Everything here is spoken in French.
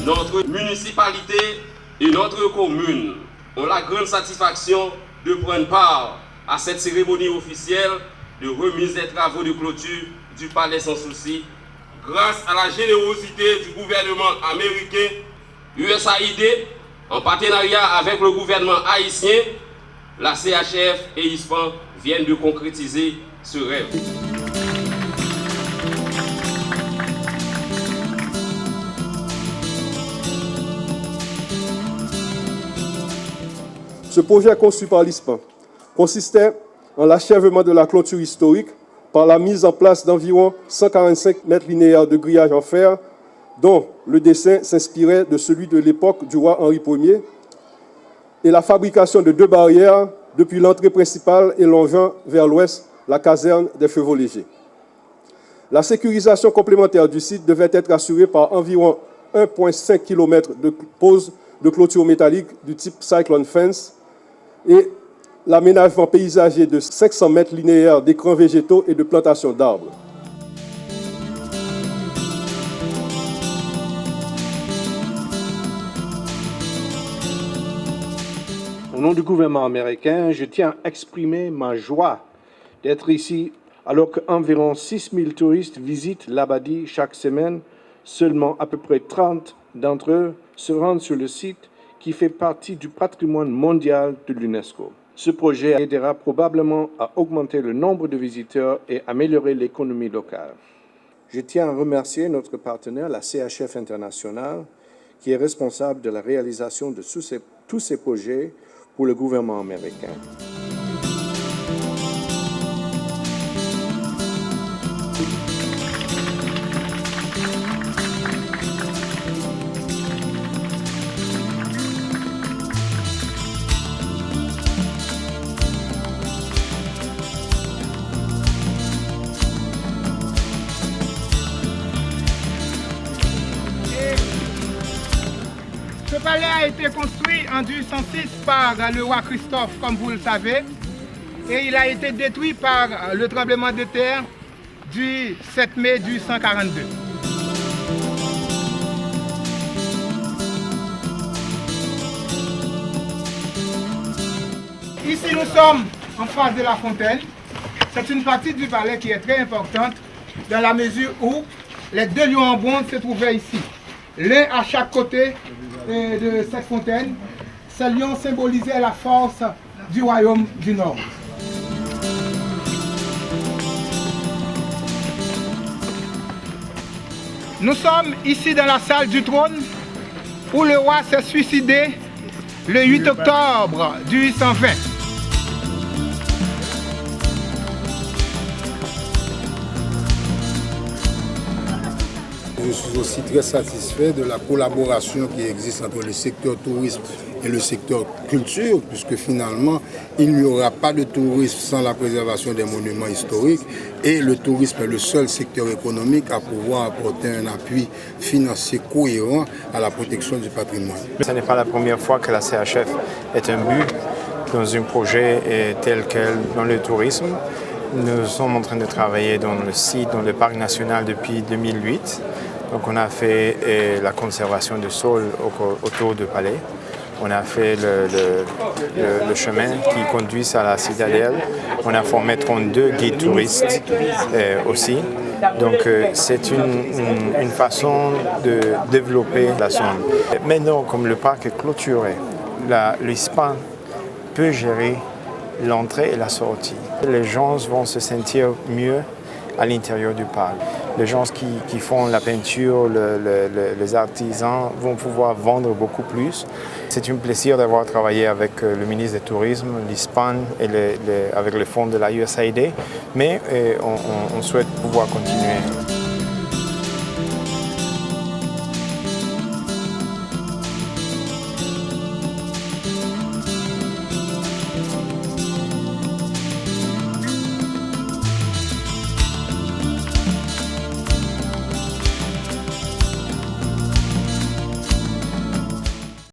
Notre municipalité et notre commune ont la grande satisfaction de prendre part à cette cérémonie officielle de remise des travaux de clôture du Palais Sans Souci. Grâce à la générosité du gouvernement américain, USAID, en partenariat avec le gouvernement haïtien, la CHF et ISPAN viennent de concrétiser ce rêve. Ce projet conçu par l'ISPAN consistait en l'achèvement de la clôture historique par la mise en place d'environ 145 mètres linéaires de grillage en fer, dont le dessin s'inspirait de celui de l'époque du roi Henri Ier, et la fabrication de 2 barrières depuis l'entrée principale et longeant vers l'ouest la caserne des chevaux légers. La sécurisation complémentaire du site devait être assurée par environ 1,5 km de pose de clôture métallique du type Cyclone Fence et l'aménagement paysager de 500 mètres linéaires d'écrans végétaux et de plantations d'arbres. Au nom du gouvernement américain, je tiens à exprimer ma joie d'être ici alors qu'environ 6 000 touristes visitent l'Abadie chaque semaine. Seulement à peu près 30 d'entre eux se rendent sur le site qui fait partie du patrimoine mondial de l'UNESCO. Ce projet aidera probablement à augmenter le nombre de visiteurs et améliorer l'économie locale. Je tiens à remercier notre partenaire, la CHF International, qui est responsable de la réalisation de tous ces projets pour le gouvernement américain. Ce palais a été construit en 1806 par le roi Christophe, comme vous le savez, et il a été détruit par le tremblement de terre du 7 mai 1842. Ici, nous sommes en face de la fontaine. C'est une partie du palais qui est très importante dans la mesure où les 2 lions en bronze se trouvaient ici, l'un à chaque côté de cette fontaine. Ces lions symbolisaient la force du royaume du Nord. Nous sommes ici dans la salle du trône où le roi s'est suicidé le 8 octobre 1820. Je suis aussi très satisfait de la collaboration qui existe entre le secteur tourisme et le secteur culture, puisque finalement, il n'y aura pas de tourisme sans la préservation des monuments historiques, et le tourisme est le seul secteur économique à pouvoir apporter un appui financier cohérent à la protection du patrimoine. Ce n'est pas la première fois que la CHF est un but dans un projet tel quel dans le tourisme. Nous sommes en train de travailler dans le site, dans le parc national depuis 2008. Donc on a fait la conservation de sol autour du palais. On a fait le chemin qui conduit à la citadelle. On a formé 32 guides touristes aussi. Donc c'est une façon de développer la zone. Maintenant, comme le parc est clôturé, l'ISPAN peut gérer l'entrée et la sortie. Les gens vont se sentir mieux à l'intérieur du parc. Les gens qui font la peinture, les artisans vont pouvoir vendre beaucoup plus. C'est un plaisir d'avoir travaillé avec le ministre du Tourisme, l'ISPAN et avec le fonds de la USAID, mais on souhaite pouvoir continuer.